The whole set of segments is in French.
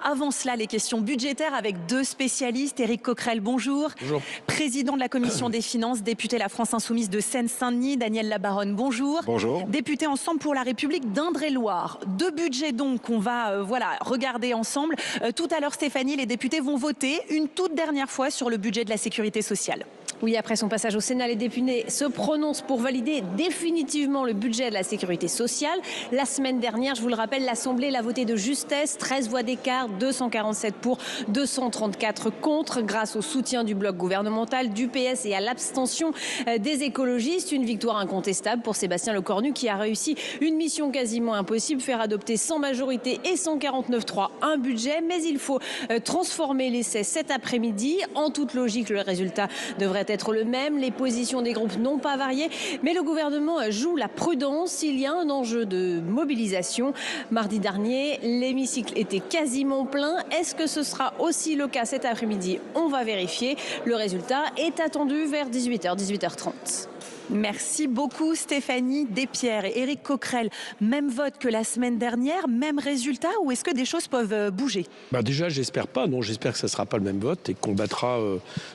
Avant cela, les questions budgétaires avec deux spécialistes. Éric Coquerel, bonjour. Bonjour. Président de la Commission des Finances, député La France Insoumise de Seine-Saint-Denis. Daniel Labaronne, bonjour. Bonjour. Député Ensemble pour la République d'Indre-et-Loire. Deux budgets donc qu'on va regarder ensemble. Tout à l'heure, Stéphanie, les députés vont voter une toute dernière fois sur le budget de la sécurité sociale. Oui, après son passage au Sénat, les députés se prononcent pour valider définitivement le budget de la sécurité sociale. La semaine dernière, je vous le rappelle, l'Assemblée l'a voté de justesse, 13 voix d'écart, 247 pour, 234 contre, grâce au soutien du bloc gouvernemental, du PS et à l'abstention des écologistes. Une victoire incontestable pour Sébastien Lecornu qui a réussi une mission quasiment impossible, faire adopter sans majorité et sans 49.3 un budget. Mais il faut transformer l'essai cet après-midi. En toute logique, le résultat devrait être le même. Les positions des groupes n'ont pas varié, mais le gouvernement joue la prudence. Il y a un enjeu de mobilisation. Mardi dernier, l'hémicycle était quasiment plein. Est-ce que ce sera aussi le cas cet après-midi? On va vérifier. Le résultat est attendu vers 18h, 18h30. Merci beaucoup Stéphanie Despierres et Éric Coquerel. Même vote que la semaine dernière, même résultat, ou est-ce que des choses peuvent bouger? Déjà, j'espère pas. Non, j'espère que ça ne sera pas le même vote et qu'on battra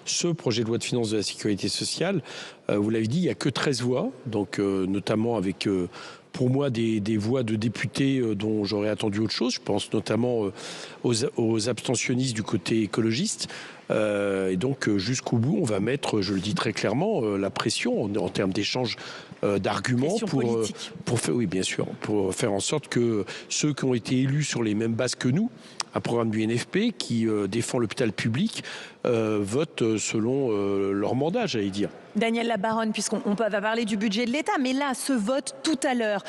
ce projet de loi de finances de la sécurité sociale. Vous l'avez dit, il n'y a que 13 voix, donc notamment avec... pour moi, des voix de députés dont j'aurais attendu autre chose. Je pense notamment aux abstentionnistes du côté écologiste. Et donc, jusqu'au bout, on va mettre, je le dis très clairement, la pression en termes d'échange d'arguments pour faire, oui, bien sûr, pour faire en sorte que ceux qui ont été élus sur les mêmes bases que nous, un programme du NFP qui défend l'hôpital public, votent selon leur mandat, j'allais dire. Daniel Labaronne, puisqu'on va parler du budget de l'État, mais là, ce vote tout à l'heure,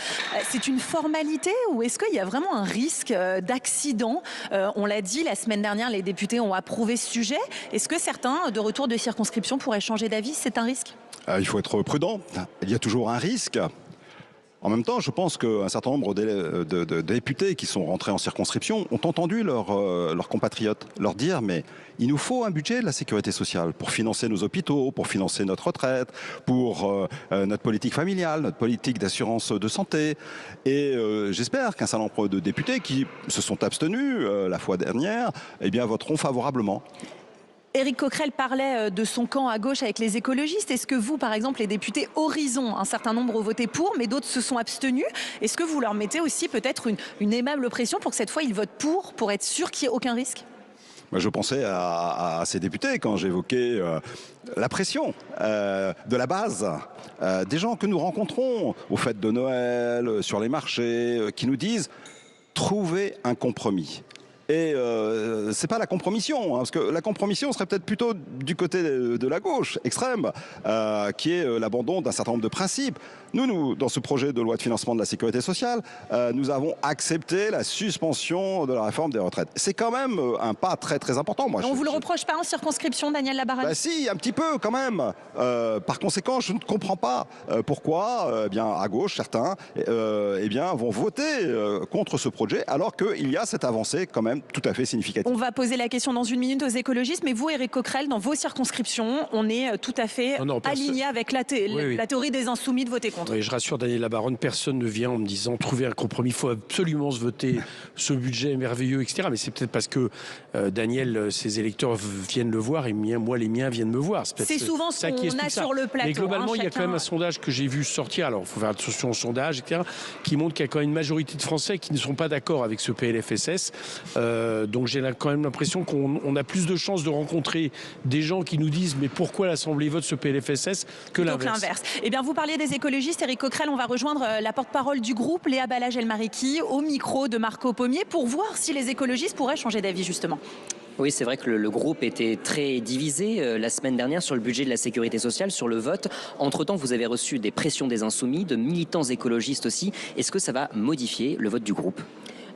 c'est une formalité ou est-ce qu'il y a vraiment un risque d'accident? On l'a dit, la semaine dernière, les députés ont approuvé ce sujet. Est-ce que certains, de retour de circonscription, pourraient changer d'avis? C'est un risque? Il faut être prudent. Il y a toujours un risque. En même temps, je pense qu'un certain nombre de députés qui sont rentrés en circonscription ont entendu leurs compatriotes leur dire mais il nous faut un budget de la sécurité sociale pour financer nos hôpitaux, pour financer notre retraite, pour notre politique familiale, notre politique d'assurance de santé. Et j'espère qu'un certain nombre de députés qui se sont abstenus la fois dernière voteront favorablement. Éric Coquerel parlait de son camp à gauche avec les écologistes. Est-ce que vous, par exemple, les députés Horizon, un certain nombre ont voté pour, mais d'autres se sont abstenus? Est-ce que vous leur mettez aussi peut-être une aimable pression pour que cette fois ils votent pour être sûr qu'il n'y ait aucun risque? Je pensais à ces députés quand j'évoquais la pression de la base, des gens que nous rencontrons aux fêtes de Noël, sur les marchés, qui nous disent « trouvez un compromis ». Et c'est pas la compromission, parce que la compromission serait peut-être plutôt du côté de la gauche extrême, qui est l'abandon d'un certain nombre de principes. Nous, dans ce projet de loi de financement de la sécurité sociale, nous avons accepté la suspension de la réforme des retraites. C'est quand même un pas très très important. On vous le reproche pas en circonscription, Daniel Labaronne? Si, un petit peu quand même. Par conséquent, je ne comprends pas pourquoi, à gauche, certains vont voter contre ce projet, alors qu'il y a cette avancée quand même tout à fait significative. On va poser la question dans une minute aux écologistes, mais vous, Éric Coquerel, dans vos circonscriptions, on est tout à fait aligné avec la théorie des insoumis de voter contre. Oui, je rassure Daniel Labaronne, personne ne vient en me disant trouver un compromis, il faut absolument se voter ce budget merveilleux, etc. Mais c'est peut-être parce que Daniel, ses électeurs viennent le voir et moi, les miens viennent me voir. C'est souvent ce qu'on a sur le plateau. Mais globalement, il y a quand même un sondage que j'ai vu sortir, alors il faut faire attention au sondage, etc., qui montre qu'il y a quand même une majorité de Français qui ne sont pas d'accord avec ce PLFSS. Donc j'ai quand même l'impression qu'on a plus de chances de rencontrer des gens qui nous disent mais pourquoi l'Assemblée vote ce PLFSS que l'inverse. Eh bien, vous parliez des écologistes, Éric Coquerel, on va rejoindre la porte-parole du groupe, Léa Balage-Elmariki, au micro de Marco Pommier, pour voir si les écologistes pourraient changer d'avis justement. Oui, c'est vrai que le groupe était très divisé la semaine dernière sur le budget de la sécurité sociale, sur le vote. Entre-temps, vous avez reçu des pressions des insoumis, de militants écologistes aussi. Est-ce que ça va modifier le vote du groupe ?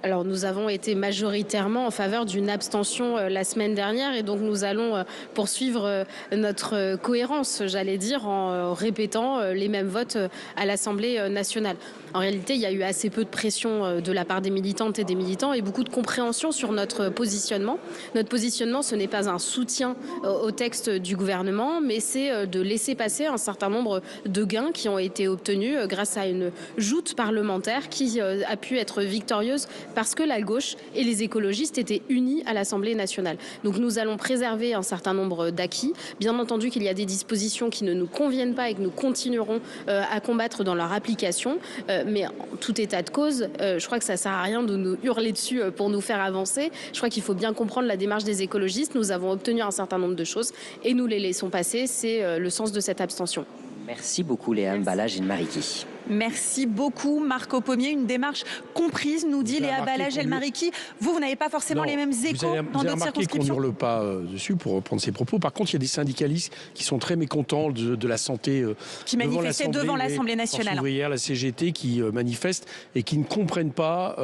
Alors nous avons été majoritairement en faveur d'une abstention la semaine dernière et donc nous allons poursuivre notre cohérence, j'allais dire, en répétant les mêmes votes à l'Assemblée nationale. En réalité, il y a eu assez peu de pression de la part des militantes et des militants et beaucoup de compréhension sur notre positionnement. Notre positionnement, ce n'est pas un soutien au texte du gouvernement, mais c'est de laisser passer un certain nombre de gains qui ont été obtenus grâce à une joute parlementaire qui a pu être victorieuse parce que la gauche et les écologistes étaient unis à l'Assemblée nationale. Donc nous allons préserver un certain nombre d'acquis. Bien entendu qu'il y a des dispositions qui ne nous conviennent pas et que nous continuerons à combattre dans leur application. Mais en tout état de cause, je crois que ça ne sert à rien de nous hurler dessus pour nous faire avancer. Je crois qu'il faut bien comprendre la démarche des écologistes. Nous avons obtenu un certain nombre de choses et nous les laissons passer. C'est le sens de cette abstention. Merci beaucoup Léa Mbalaj-Elmariki. Merci beaucoup Marco Pommier, une démarche comprise, nous dit Léa Mbalaj-Elmariki. Vous n'avez pas forcément les mêmes échos dans d'autres circonscriptions. Qu'on ne hurle pas dessus pour reprendre ses propos. Par contre, il y a des syndicalistes qui sont très mécontents de la santé. Qui manifestaient devant l'Assemblée nationale. Ouvrière, la CGT, qui manifestent et qui ne comprennent pas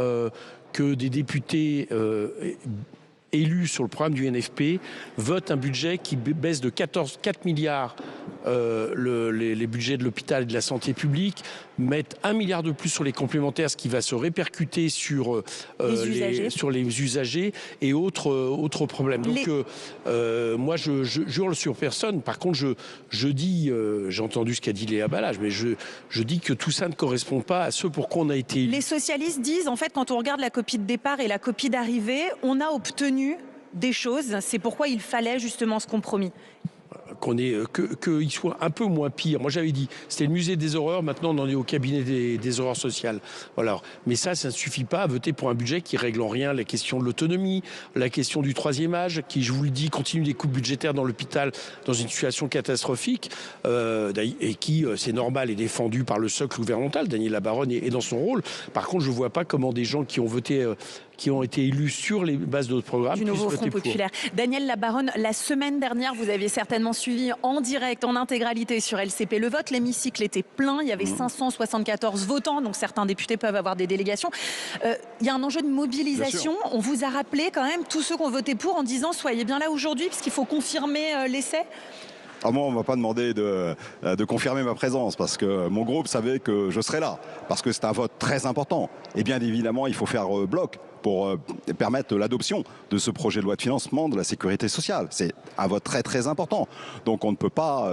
que des députés élus sur le programme du NFP votent un budget qui baisse de 4 milliards les budgets de l'hôpital et de la santé publique, mettent 1 milliard de plus sur les complémentaires, ce qui va se répercuter sur les usagers et autres problèmes. Donc moi je hurle sur personne. Par contre je dis, j'ai entendu ce qu'a dit Léa Mbalaj, mais je dis que tout ça ne correspond pas à ce pour quoi on a été élus. Les socialistes disent, en fait, quand on regarde la copie de départ et la copie d'arrivée, on a obtenu des choses. C'est pourquoi il fallait justement ce compromis. Qu'il soit un peu moins pire. Moi j'avais dit, c'était le musée des horreurs, maintenant on en est au cabinet des horreurs sociales. Voilà. Mais ça ne suffit pas à voter pour un budget qui règle en rien la question de l'autonomie, la question du troisième âge, qui, je vous le dis, continue des coupes budgétaires dans l'hôpital dans une situation catastrophique, et qui, c'est normal, est défendu par le socle gouvernemental. Daniela Baronne est dans son rôle. Par contre, je ne vois pas comment des gens qui ont voté qui ont été élus sur les bases de notre programme. Du nouveau Front populaire. Daniel Labaronne, la semaine dernière, vous aviez certainement suivi en direct, en intégralité sur LCP le vote. L'hémicycle était plein, il y avait 574 votants, donc certains députés peuvent avoir des délégations. Il y a un enjeu de mobilisation. On vous a rappelé quand même tous ceux qui ont voté pour en disant soyez bien là aujourd'hui, parce qu'il faut confirmer l'essai. Alors moi, on ne m'a pas demandé de confirmer ma présence parce que mon groupe savait que je serais là, parce que c'est un vote très important. Et bien évidemment, il faut faire bloc pour permettre l'adoption de ce projet de loi de financement de la sécurité sociale. C'est un vote très très important. Donc on ne peut pas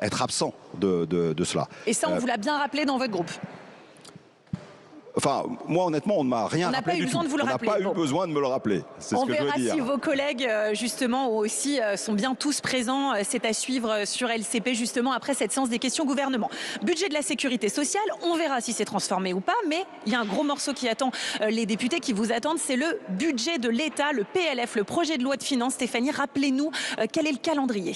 être absent de cela. Et ça, on vous l'a bien rappelé dans votre groupe? Enfin, moi, honnêtement, on ne m'a rien rappelé du tout. On n'a pas eu besoin de me le rappeler. C'est ce que je veux dire. On verra si vos collègues, justement, aussi sont bien tous présents. C'est à suivre sur LCP, justement, après cette séance des questions gouvernement. Budget de la sécurité sociale, on verra si c'est transformé ou pas. Mais il y a un gros morceau qui attend les députés qui vous attendent. C'est le budget de l'État, le PLF, le projet de loi de finances. Stéphanie, rappelez-nous quel est le calendrier.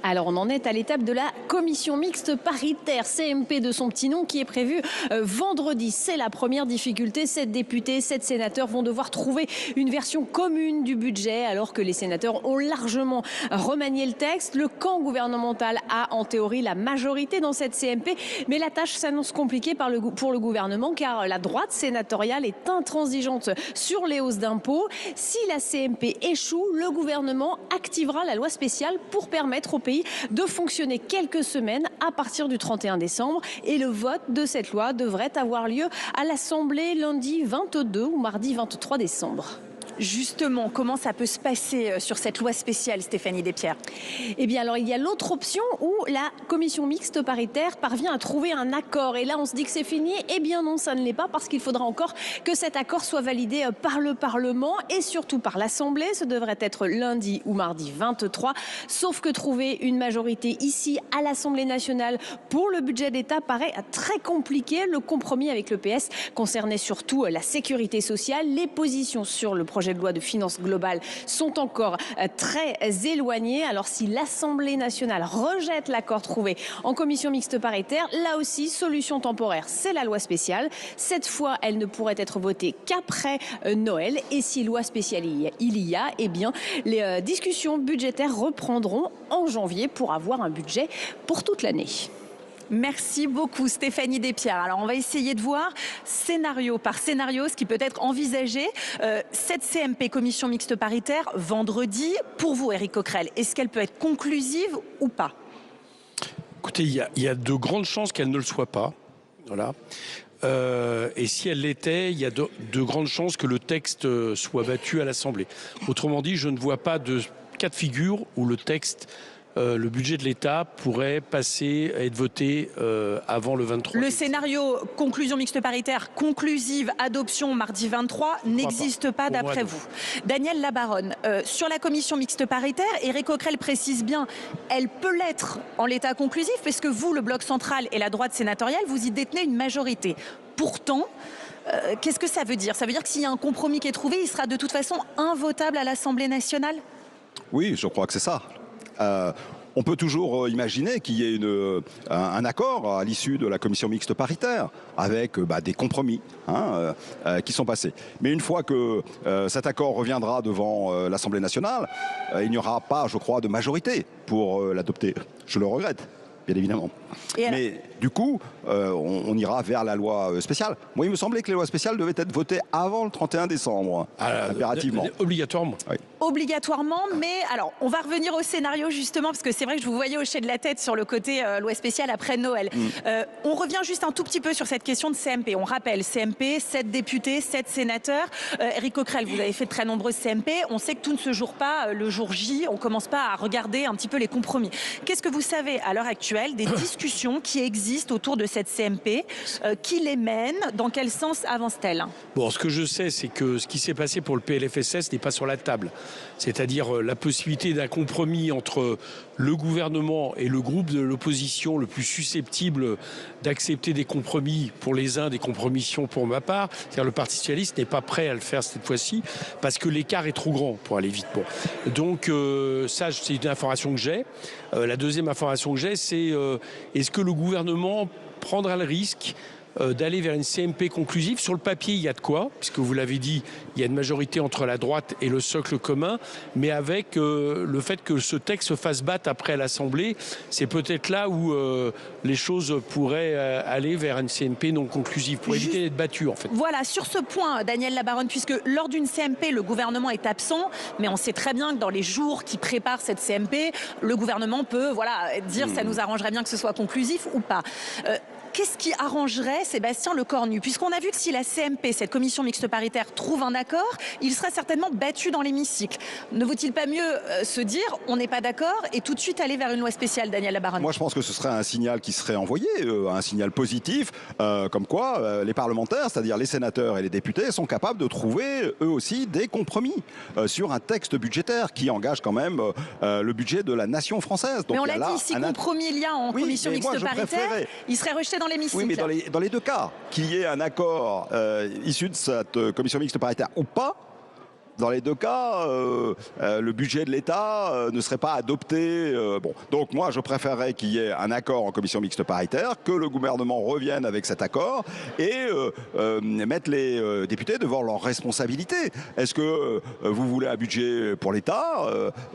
Alors on en est à l'étape de la commission mixte paritaire, CMP de son petit nom, qui est prévue vendredi. C'est la première difficulté. 7 députés, 7 sénateurs vont devoir trouver une version commune du budget, alors que les sénateurs ont largement remanié le texte. Le camp gouvernemental a en théorie la majorité dans cette CMP, mais la tâche s'annonce compliquée pour le gouvernement, car la droite sénatoriale est intransigeante sur les hausses d'impôts. Si la CMP échoue, le gouvernement activera la loi spéciale pour permettre au pays de fonctionner quelques semaines à partir du 31 décembre. Et le vote de cette loi devrait avoir lieu à l'Assemblée lundi 22 ou mardi 23 décembre. Justement, comment ça peut se passer sur cette loi spéciale, Stéphanie Despierres? Eh bien, alors, il y a l'autre option où la commission mixte paritaire parvient à trouver un accord. Et là, on se dit que c'est fini. Eh bien non, ça ne l'est pas, parce qu'il faudra encore que cet accord soit validé par le Parlement et surtout par l'Assemblée. Ce devrait être lundi ou mardi 23. Sauf que trouver une majorité ici à l'Assemblée nationale pour le budget d'État paraît très compliqué. Le compromis avec le PS concernait surtout la sécurité sociale. Les positions sur le projet de loi de finances globale sont encore très éloignées. Alors si l'Assemblée nationale rejette l'accord trouvé en commission mixte paritaire, là aussi, solution temporaire, c'est la loi spéciale. Cette fois, elle ne pourrait être votée qu'après Noël. Et si loi spéciale il y a, eh bien, les discussions budgétaires reprendront en janvier pour avoir un budget pour toute l'année. Merci beaucoup Stéphanie Despierres. Alors on va essayer de voir scénario par scénario ce qui peut être envisagé. Cette CMP, commission mixte paritaire, vendredi, pour vous Éric Coquerel, est-ce qu'elle peut être conclusive ou pas? Écoutez, il y a de grandes chances qu'elle ne le soit pas. Voilà. Et si elle l'était, il y a de grandes chances que le texte soit battu à l'Assemblée. Autrement dit, je ne vois pas de cas de figure où le texte le budget de l'État pourrait passer à être voté avant le 23. Le scénario conclusion mixte paritaire conclusive adoption mardi 23 n'existe pas d'après vous. Danielle Labaronne, sur la commission mixte paritaire, Éric Coquerel précise bien, elle peut l'être en l'état conclusif parce que vous, le bloc central et la droite sénatoriale, vous y détenez une majorité. Pourtant, qu'est-ce que ça veut dire? Ça veut dire que s'il y a un compromis qui est trouvé, il sera de toute façon invotable à l'Assemblée nationale? Oui, je crois que c'est ça. On peut toujours imaginer qu'il y ait un accord à l'issue de la commission mixte paritaire avec des compromis qui sont passés. Mais une fois que cet accord reviendra devant l'Assemblée nationale, il n'y aura pas, je crois, de majorité pour l'adopter. Je le regrette, bien évidemment. Mais du coup, on ira vers la loi spéciale. Moi, il me semblait que les lois spéciales devaient être votées avant le 31 décembre, impérativement. Obligatoirement. Oui. Obligatoirement, mais alors on va revenir au scénario justement parce que c'est vrai que je vous voyais hocher de la tête sur le côté loi spéciale après Noël. On revient juste un tout petit peu sur cette question de CMP. On rappelle, CMP, 7 députés, 7 sénateurs. Éric Coquerel, vous avez fait de très nombreuses CMP. On sait que tout ne se joue pas le jour J. On commence pas à regarder un petit peu les compromis. Qu'est-ce que vous savez à l'heure actuelle des discussions qui existent autour de cette CMP? Qui les mène? Dans quel sens avance-t-elle? Bon, ce que je sais, c'est que ce qui s'est passé pour le PLFSS n'est pas sur la table. C'est-à-dire la possibilité d'un compromis entre le gouvernement et le groupe de l'opposition le plus susceptible d'accepter des compromis pour les uns, des compromissions pour ma part. C'est-à-dire le Parti socialiste n'est pas prêt à le faire cette fois-ci parce que l'écart est trop grand pour aller vite. Bon. Donc ça, c'est une information que j'ai. La deuxième information que j'ai, c'est est-ce que le gouvernement prendra le risque d'aller vers une CMP conclusive? Sur le papier, il y a de quoi, puisque vous l'avez dit, il y a une majorité entre la droite et le socle commun, mais avec le fait que ce texte se fasse battre après à l'Assemblée, c'est peut-être là où les choses pourraient aller vers une CMP non conclusive, pour éviter d'être battu en fait. Voilà, sur ce point, Danielle Labaronne, puisque lors d'une CMP, le gouvernement est absent, mais on sait très bien que dans les jours qui préparent cette CMP, le gouvernement peut dire ça nous arrangerait bien que ce soit conclusif ou pas. Qu'est-ce qui arrangerait Sébastien Lecornu? Puisqu'on a vu que si la CMP, cette commission mixte paritaire, trouve un accord, il sera certainement battu dans l'hémicycle. Ne vaut-il pas mieux se dire on n'est pas d'accord et tout de suite aller vers une loi spéciale, Danielle Labaronne? Moi, je pense que ce serait un signal qui serait envoyé, un signal positif, comme quoi les parlementaires, c'est-à-dire les sénateurs et les députés, sont capables de trouver eux aussi des compromis sur un texte budgétaire qui engage quand même le budget de la nation française. Donc, mais on l'a dit, si compromis il y a en commission mixte paritaire, il serait rejeté dans l'hémicycle. Oui, mais dans les deux cas, qu'il y ait un accord issu de cette commission mixte paritaire ou pas, dans les deux cas, le budget de l'État ne serait pas adopté. Donc moi, je préférerais qu'il y ait un accord en commission mixte paritaire, que le gouvernement revienne avec cet accord et mettre les députés devant leurs responsabilités. Est-ce que vous voulez un budget pour l'État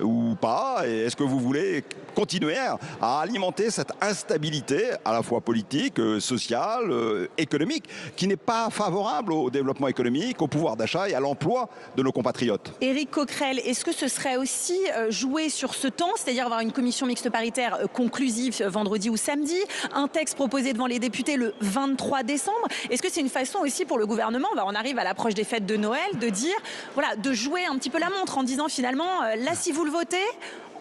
ou pas? Et est-ce que vous voulez continuer à alimenter cette instabilité à la fois politique, sociale, économique, qui n'est pas favorable au développement économique, au pouvoir d'achat et à l'emploi de nos compatriotes? Éric Coquerel, est-ce que ce serait aussi jouer sur ce temps, c'est-à-dire avoir une commission mixte paritaire conclusive vendredi ou samedi, un texte proposé devant les députés le 23 décembre? Est-ce que c'est une façon aussi pour le gouvernement, on arrive à l'approche des fêtes de Noël, de dire, de jouer un petit peu la montre en disant finalement, là si vous le votez,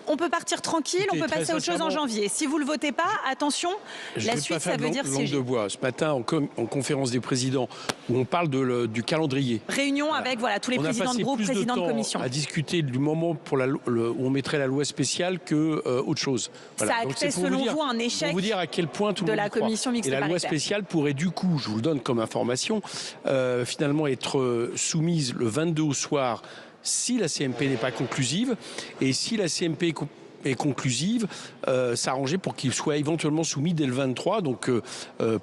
on peut partir tranquille, on peut passer à autre chose en janvier. Si vous ne le votez pas, attention, la suite, ça veut dire siéger. De bois. Ce matin, en conférence des présidents, où on parle du calendrier. Réunion avec tous les présidents de groupe, présidents de commission. À discuter du moment où on mettrait la loi spéciale que autre chose. Voilà. Ça actait selon vous un échec pour vous dire à quel point tout de la commission mixte paritaire. Et la loi spéciale pourrait du coup, je vous le donne comme information, finalement être soumise le 22 au soir si la CMP n'est pas conclusive, et si la CMP est conclusive, s'arranger pour qu'il soit éventuellement soumis dès le 23, donc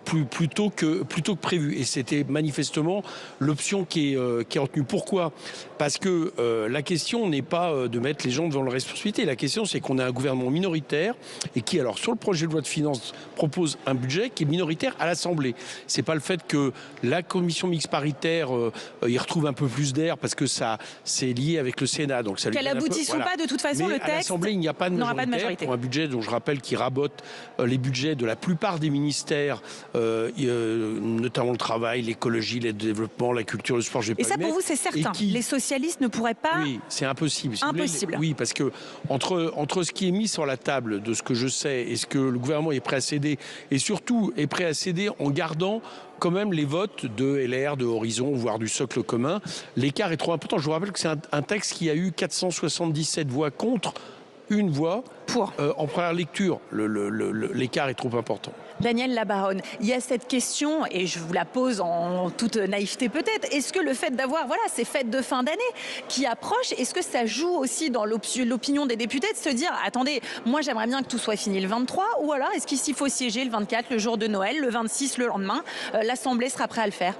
plus tôt que prévu. Et c'était manifestement l'option qui est retenue. Pourquoi? Parce que la question n'est pas de mettre les gens devant la responsabilité. La question, c'est qu'on a un gouvernement minoritaire et qui, alors, sur le projet de loi de finances, propose un budget qui est minoritaire à l'Assemblée. C'est pas le fait que la commission mixte paritaire y retrouve un peu plus d'air parce que ça, c'est lié avec le Sénat. Donc ça qu'elle aboutisse ou pas, de toute façon, mais le texte. À l'Assemblée, il n'y a pas de majorité pour un budget dont je rappelle qu'il rabote les budgets de la plupart des ministères, notamment le travail, l'écologie, le développement, la culture, le sport. Et ça, pour vous, c'est certain. Les socialistes ne pourraient pas. Oui, c'est impossible. Impossible. Oui, parce que entre ce qui est mis sur la table, de ce que je sais, et ce que le gouvernement est prêt à céder, et surtout est prêt à céder en gardant quand même les votes de LR, de Horizon, voire du socle commun, l'écart est trop important. Je vous rappelle que c'est un texte qui a eu 477 voix contre, une voix pour. En première lecture. L'écart est trop important. Daniel Labaronne, il y a cette question, et je vous la pose en toute naïveté peut-être, est-ce que le fait d'avoir ces fêtes de fin d'année qui approchent, est-ce que ça joue aussi dans l'opinion des députés de se dire, attendez, moi j'aimerais bien que tout soit fini le 23, ou alors est-ce qu'il faut siéger le 24, le jour de Noël, le 26, le lendemain, l'Assemblée sera prête à le faire?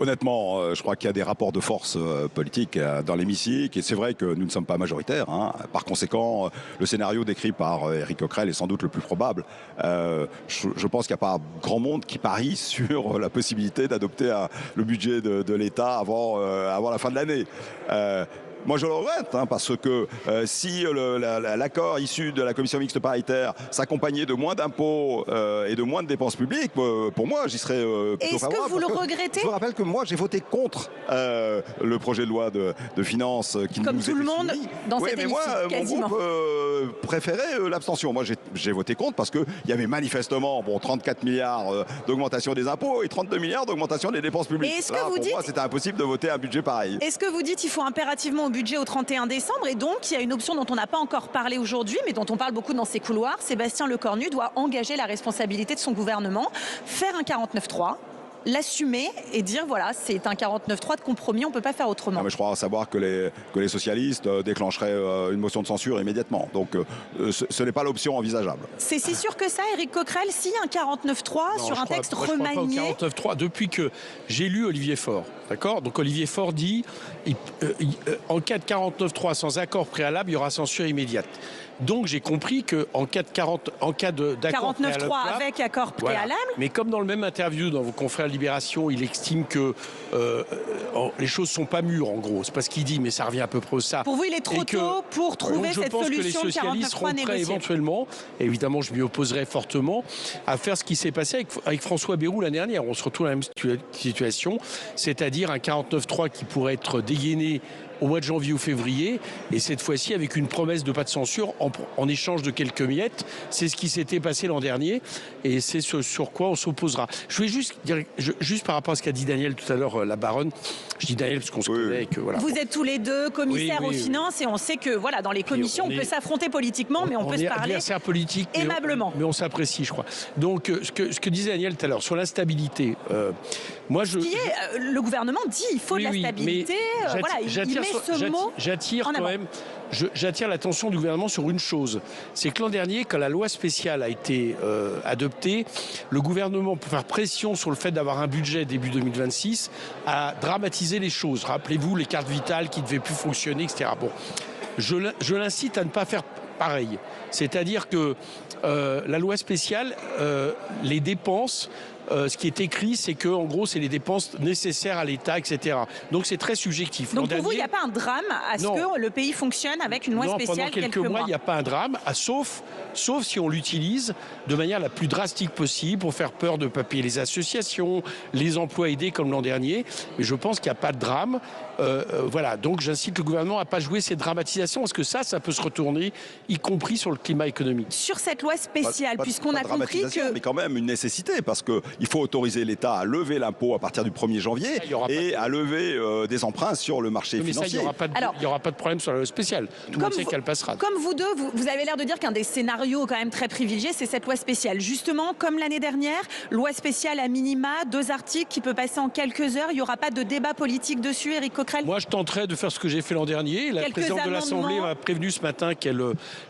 Honnêtement, je crois qu'il y a des rapports de force politiques dans l'hémicycle et c'est vrai que nous ne sommes pas majoritaires. Par conséquent, le scénario décrit par Éric Coquerel est sans doute le plus probable. Je pense qu'il n'y a pas grand monde qui parie sur la possibilité d'adopter le budget de l'État avant la fin de l'année. Moi, je le regrette, parce que si l'accord issu de la commission mixte paritaire s'accompagnait de moins d'impôts et de moins de dépenses publiques, pour moi, j'y serais plutôt favorable. Est-ce que vous le regrettez? Je vous rappelle que moi, j'ai voté contre le projet de loi de finances qui comme nous tout le monde soumis. dans cet hémicycle, moi, quasiment. mon groupe préférait l'abstention. Moi, j'ai voté contre parce qu'il y avait manifestement 34 milliards d'augmentation des impôts et 32 milliards d'augmentation des dépenses publiques. Et est-ce que vous dites... moi, c'était impossible de voter un budget pareil. Est-ce que vous dites qu'il faut impérativement au budget au 31 décembre et donc il y a une option dont on n'a pas encore parlé aujourd'hui mais dont on parle beaucoup dans ces couloirs, Sébastien Lecornu doit engager la responsabilité de son gouvernement, faire un 49.3, l'assumer et dire voilà, c'est un 49.3 de compromis, on ne peut pas faire autrement. Non, mais je crois savoir que les socialistes déclencheraient une motion de censure immédiatement. Donc ce n'est pas l'option envisageable. C'est si sûr que ça, Éric Coquerel, si un 49.3 sur un texte remanié. Je crois pas au 49.3 depuis que j'ai lu Olivier Faure. D'accord ? Donc Olivier Faure dit en cas de 49.3 sans accord préalable, il y aura censure immédiate. Donc j'ai compris qu'en cas d'accord 49.3 avec accord préalable. Voilà. Mais comme dans le même interview dans vos confrères Libération, il estime que les choses sont pas mûres en gros. C'est pas ce qu'il dit, mais ça revient à peu près à ça. Pour vous, il est trop tôt pour trouver cette solution de 49.3 négociée. Éventuellement, évidemment, je m'y opposerai fortement à faire ce qui s'est passé avec François Bayrou l'année dernière. On se retrouve dans la même situation, c'est-à-dire un 49.3 qui pourrait être dégainé au mois de janvier ou février, et cette fois-ci avec une promesse de pas de censure en échange de quelques miettes. C'est ce qui s'était passé l'an dernier, et c'est ce sur quoi on s'opposera. Je vais juste dire, juste par rapport à ce qu'a dit Daniel tout à l'heure, la baronne, je dis Daniel parce qu'on se connaît. Et que, voilà. Vous êtes tous les deux commissaires aux finances, et on sait que voilà, dans les commissions, on peut s'affronter politiquement, mais on peut se parler politique, aimablement. Mais on s'apprécie, je crois. Donc, ce que disait Daniel tout à l'heure, sur l'instabilité, moi je... le gouvernement dit il faut de la stabilité, J'attire l'attention du gouvernement sur une chose, c'est que l'an dernier, quand la loi spéciale a été adoptée, le gouvernement, pour faire pression sur le fait d'avoir un budget début 2026, a dramatisé les choses. Rappelez-vous les cartes vitales qui ne devaient plus fonctionner, etc. Bon, je l'incite à ne pas faire pareil. C'est-à-dire que la loi spéciale, les dépenses... ce qui est écrit, c'est que en gros, c'est les dépenses nécessaires à l'État, etc. Donc c'est très subjectif. Donc pour vous, il n'y a pas un drame à ce que le pays fonctionne avec une loi spéciale pendant quelques mois, il n'y a pas un drame, sauf si on l'utilise de manière la plus drastique possible pour faire peur de papier les associations, les emplois aidés comme l'an dernier. Mais je pense qu'il n'y a pas de drame. Voilà. Donc j'incite le gouvernement à ne pas jouer ces dramatisations parce que ça peut se retourner, y compris sur le climat économique. Sur cette loi spéciale, puisqu'on a compris que... Mais quand même une nécessité parce que il faut autoriser l'État à lever l'impôt à partir du 1er janvier et à lever des emprunts sur le marché financier. Il n'y aura pas de problème sur la loi spéciale. Tout le monde sait qu'elle passera. Comme vous deux, vous avez l'air de dire qu'un des scénarios quand même très privilégiés, c'est cette loi spéciale. Justement, comme l'année dernière, loi spéciale à minima, 2 articles qui peut passer en quelques heures. Il n'y aura pas de débat politique dessus, Éric Coquerel? Moi, je tenterai de faire ce que j'ai fait l'an dernier. La présidente de l'Assemblée m'a prévenu ce matin qu'elle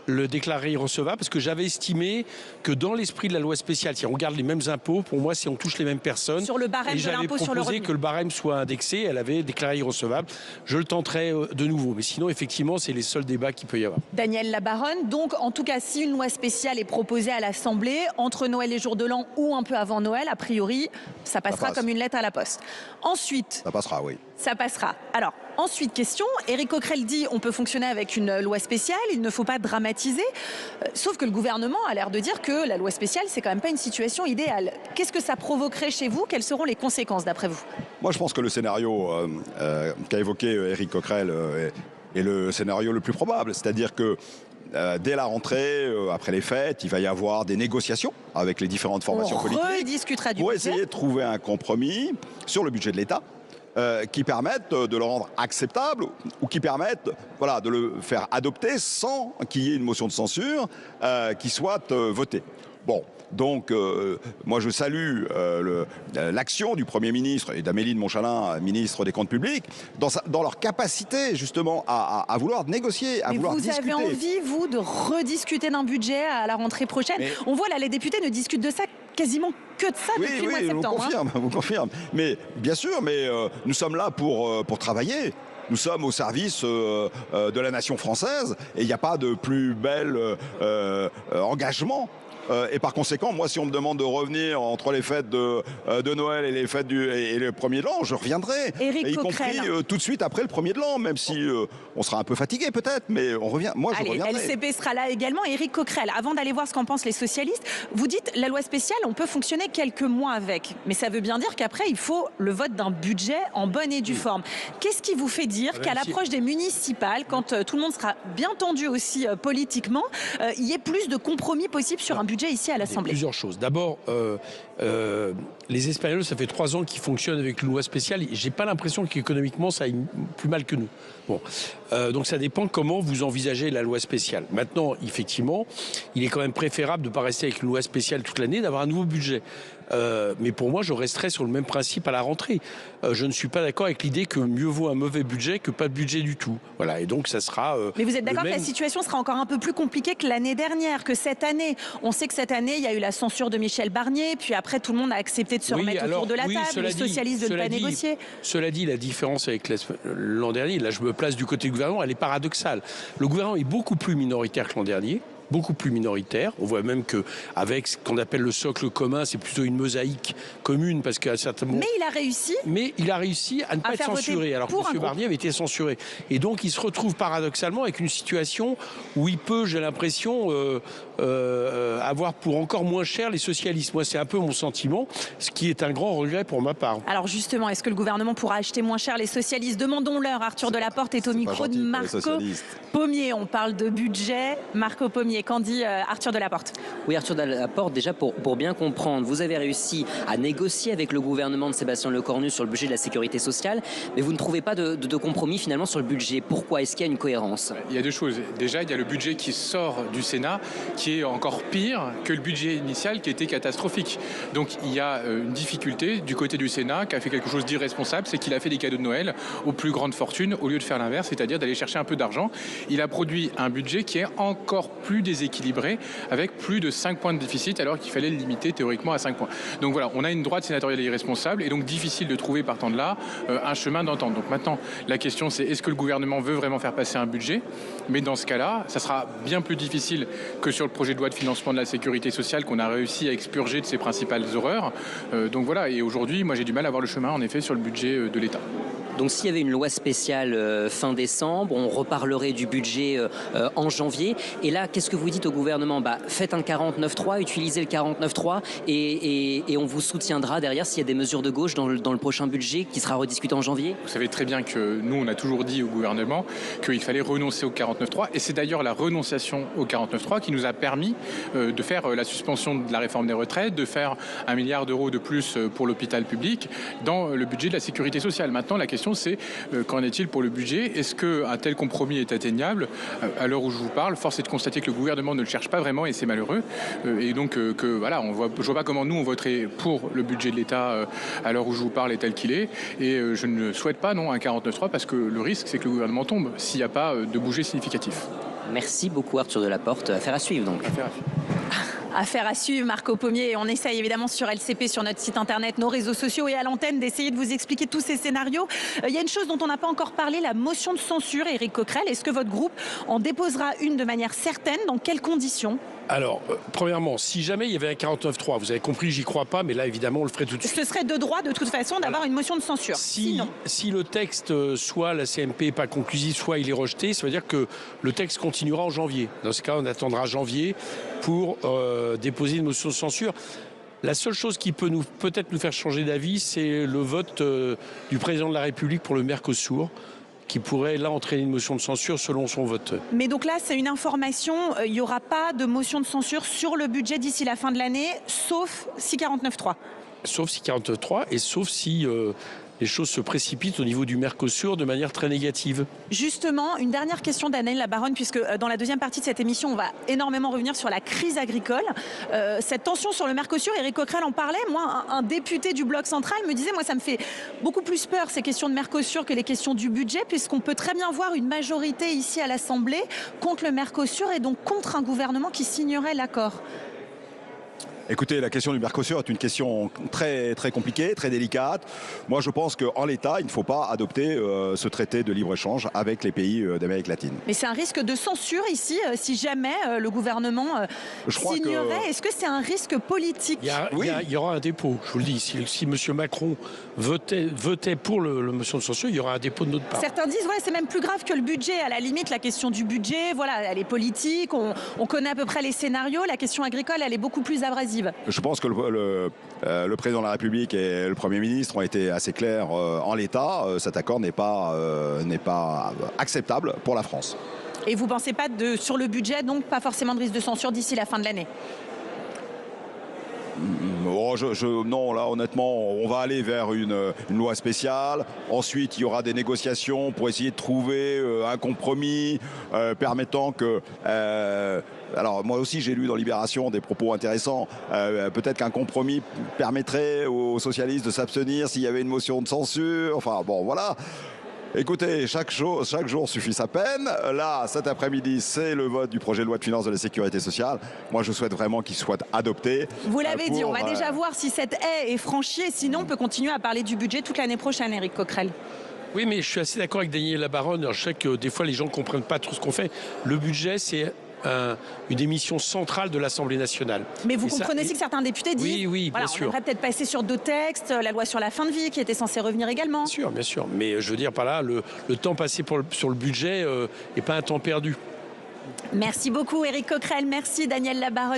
le déclarait irrecevable parce que j'avais estimé que dans l'esprit de la loi spéciale, si on garde les mêmes impôts, pour moi, moi, si on touche les mêmes personnes. Sur le barème de l'impôt sur le revenu. J'avais proposé que le barème soit indexé. Elle avait déclaré irrecevable. Je le tenterai de nouveau. Mais sinon, effectivement, c'est les seuls débats qu'il peut y avoir. Danielle Labaronne, donc en tout cas, si une loi spéciale est proposée à l'Assemblée, entre Noël et jour de l'an ou un peu avant Noël, a priori, ça passera comme une lettre à la poste. Ensuite... Ça passera, oui. Ça passera. Alors, ensuite, question. Éric Coquerel dit on peut fonctionner avec une loi spéciale, il ne faut pas dramatiser. Sauf que le gouvernement a l'air de dire que la loi spéciale, c'est quand même pas une situation idéale. Qu'est-ce que ça provoquerait chez vous? Quelles seront les conséquences d'après vous? Moi, je pense que le scénario qu'a évoqué Éric Coquerel est le scénario le plus probable. C'est-à-dire que dès la rentrée, après les fêtes, il va y avoir des négociations avec les différentes formations politiques. On rediscutera du pour budget. essayer de trouver un compromis sur le budget de l'État. Qui permettent de le rendre acceptable ou qui permettent de le faire adopter sans qu'il y ait une motion de censure qui soit votée. Bon, donc moi je salue l'action du Premier ministre et d'Amélie de Montchalin, ministre des Comptes publics, dans leur capacité justement à vouloir négocier, à vouloir discuter. Vous avez envie, vous, de rediscuter d'un budget à la rentrée prochaine? On voit là, les députés ne discutent de ça quasiment que de ça depuis le mois de septembre. Vous confirme. Mais bien sûr, nous sommes là pour travailler. Nous sommes au service de la nation française et il n'y a pas de plus bel engagement. Et par conséquent, moi, si on me demande de revenir entre les fêtes de Noël et les fêtes et le 1er de l'an, je reviendrai. Éric Coquerel, y compris tout de suite après le 1er de l'an, même si on sera un peu fatigué peut-être, mais on revient. Moi, je reviendrai. LCP sera là également. Éric Coquerel, avant d'aller voir ce qu'en pensent les socialistes, vous dites la loi spéciale, on peut fonctionner quelques mois avec. Mais ça veut bien dire qu'après, il faut le vote d'un budget en bonne et due forme. Qu'est-ce qui vous fait dire qu'à l'approche des municipales, quand tout le monde sera bien tendu aussi politiquement, il y ait plus de compromis possibles sur un budget ici à l'Assemblée? Plusieurs choses. D'abord, les Espagnols, ça fait 3 ans qu'ils fonctionnent avec une loi spéciale. J'ai pas l'impression qu'économiquement, ça aille plus mal que nous. Bon. Donc ça dépend comment vous envisagez la loi spéciale. Maintenant, effectivement, il est quand même préférable de ne pas rester avec une loi spéciale toute l'année, d'avoir un nouveau budget. Mais pour moi, je resterai sur le même principe à la rentrée. Je ne suis pas d'accord avec l'idée que mieux vaut un mauvais budget que pas de budget du tout. Voilà, et donc ça sera... Mais vous êtes d'accord que la situation sera encore un peu plus compliquée que l'année dernière, que cette année? On sait que cette année, il y a eu la censure de Michel Barnier, puis après, tout le monde a accepté de se remettre autour de la table, les socialistes de ne pas négocier. Cela dit, la différence avec l'an dernier, là je me place du côté du gouvernement, elle est paradoxale. Le gouvernement est beaucoup plus minoritaire que l'an dernier. Beaucoup plus minoritaire. On voit même qu'avec ce qu'on appelle le socle commun, c'est plutôt une mosaïque commune parce qu'à certains moments... Mais il a réussi à ne pas être censuré, alors que M. Barnier avait été censuré. Et donc il se retrouve paradoxalement avec une situation où il peut, j'ai l'impression, avoir pour encore moins cher les socialistes. Moi, c'est un peu mon sentiment, ce qui est un grand regret pour ma part. Alors justement, est-ce que le gouvernement pourra acheter moins cher les socialistes? Demandons-leur. Arthur Delaporte est au micro de Marco Pommier. On parle de budget. Marco Pommier, qu'en dit Arthur Delaporte? Oui, Arthur Delaporte, déjà pour bien comprendre, vous avez réussi à négocier avec le gouvernement de Sébastien Lecornu sur le budget de la sécurité sociale, mais vous ne trouvez pas de compromis finalement sur le budget. Pourquoi? Est-ce qu'il y a une cohérence? Il y a deux choses. Déjà, il y a le budget qui sort du Sénat, qui est encore pire que le budget initial qui était catastrophique. Donc il y a une difficulté du côté du Sénat qui a fait quelque chose d'irresponsable, c'est qu'il a fait des cadeaux de Noël aux plus grandes fortunes au lieu de faire l'inverse, c'est-à-dire d'aller chercher un peu d'argent. Il a produit un budget qui est encore plus déséquilibré, avec plus de 5 points de déficit, alors qu'il fallait le limiter théoriquement à 5 points. Donc voilà, on a une droite sénatoriale irresponsable, et donc difficile de trouver partant de là un chemin d'entente. Donc maintenant, la question c'est est-ce que le gouvernement veut vraiment faire passer un budget? Mais dans ce cas-là, ça sera bien plus difficile que sur le projet de loi de financement de la sécurité sociale qu'on a réussi à expurger de ses principales horreurs. Donc voilà, et aujourd'hui, moi j'ai du mal à voir le chemin en effet sur le budget de l'État. Donc s'il y avait une loi spéciale fin décembre, on reparlerait du budget en janvier. Et là, qu'est-ce que vous dites au gouvernement? Faites un 49.3, utilisez le 49.3 et on vous soutiendra derrière s'il y a des mesures de gauche dans le prochain budget qui sera rediscuté en janvier. Vous savez très bien que nous, on a toujours dit au gouvernement qu'il fallait renoncer au 49.3. Et c'est d'ailleurs la renonciation au 49.3 qui nous a permis de faire la suspension de la réforme des retraites, de faire 1 milliard d'euros de plus pour l'hôpital public dans le budget de la sécurité sociale. Maintenant, la question c'est qu'en est-il pour le budget? Est-ce qu'un tel compromis est atteignable? À l'heure où je vous parle, force est de constater que le gouvernement ne le cherche pas vraiment et c'est malheureux. Et donc, voilà, je vois pas comment nous on voterait pour le budget de l'État à l'heure où je vous parle est tel qu'il est. Et je ne souhaite pas un 49.3 parce que le risque c'est que le gouvernement tombe s'il n'y a pas de bouger significatif. Merci beaucoup Arthur Delaporte. Affaire à suivre donc. Affaire à suivre. Affaire à suivre, Marco Pommier. On essaye évidemment sur LCP, sur notre site internet, nos réseaux sociaux et à l'antenne d'essayer de vous expliquer tous ces scénarios. Il y a une chose dont on n'a pas encore parlé, la motion de censure. Éric Coquerel, est-ce que votre groupe en déposera une de manière certaine? Dans quelles conditions? Alors, premièrement, si jamais il y avait un 49.3, vous avez compris, j'y crois pas, mais là, évidemment, on le ferait tout de suite. Ce serait de droit, de toute façon, d'avoir une motion de censure. Si le texte, soit la CMP n'est pas conclusif, soit il est rejeté, ça veut dire que le texte continuera en janvier. Dans ce cas, on attendra janvier pour déposer une motion de censure. La seule chose qui peut peut-être nous faire changer d'avis, c'est le vote du président de la République pour le Mercosur, qui pourrait là entraîner une motion de censure selon son vote. Mais donc là, c'est une information, il n'y aura pas de motion de censure sur le budget d'ici la fin de l'année, sauf si 49.3. Sauf si 49.3 et sauf si les choses se précipitent au niveau du Mercosur de manière très négative. Justement, une dernière question d'Anaëlle Labaronne, puisque dans la deuxième partie de cette émission, on va énormément revenir sur la crise agricole. Cette tension sur le Mercosur, Éric Coquerel en parlait. Moi, un député du Bloc central me disait, moi, ça me fait beaucoup plus peur, ces questions de Mercosur, que les questions du budget, puisqu'on peut très bien voir une majorité ici à l'Assemblée contre le Mercosur et donc contre un gouvernement qui signerait l'accord. Écoutez, la question du Mercosur est une question très, très compliquée, très délicate. Moi, je pense qu'en l'état, il ne faut pas adopter ce traité de libre-échange avec les pays d'Amérique latine. Mais c'est un risque de censure ici, si jamais le gouvernement signerait. Est-ce que c'est un risque politique? Il y aura un dépôt, je vous le dis. Si M. Macron votait pour le motion de censure, il y aura un dépôt de notre part. Certains disent, c'est même plus grave que le budget. À la limite, la question du budget, elle est politique, on connaît à peu près les scénarios. La question agricole, elle est beaucoup plus abrasive. Je pense que le président de la République et le Premier ministre ont été assez clairs en l'état. Cet accord n'est pas acceptable pour la France. Et vous ne pensez pas sur le budget, donc pas forcément de risque de censure d'ici la fin de l'année? Non, là, honnêtement, on va aller vers une loi spéciale. Ensuite, il y aura des négociations pour essayer de trouver un compromis permettant que... alors, moi aussi, j'ai lu dans Libération des propos intéressants. Peut-être qu'un compromis permettrait aux socialistes de s'abstenir s'il y avait une motion de censure. Enfin, bon, voilà. Écoutez, chaque jour suffit sa peine. Là, cet après-midi, c'est le vote du projet de loi de finances de la sécurité sociale. Moi, je souhaite vraiment qu'il soit adopté. Vous l'avez dit, on va déjà voir si cette haie est franchie. Et sinon, on peut continuer à parler du budget toute l'année prochaine, Éric Coquerel. Oui, mais je suis assez d'accord avec Daniel Labaronne. Je sais que des fois, les gens ne comprennent pas tout ce qu'on fait. Le budget, c'est une émission centrale de l'Assemblée nationale. Mais vous comprenez aussi que certains députés disent oui, bien sûr. On devrait peut-être passer sur d'autres textes, la loi sur la fin de vie qui était censée revenir également. Bien sûr. Mais je veux dire par là, le temps passé sur le budget n'est pas un temps perdu. Merci beaucoup Éric Coquerel, merci Daniel Labaronne.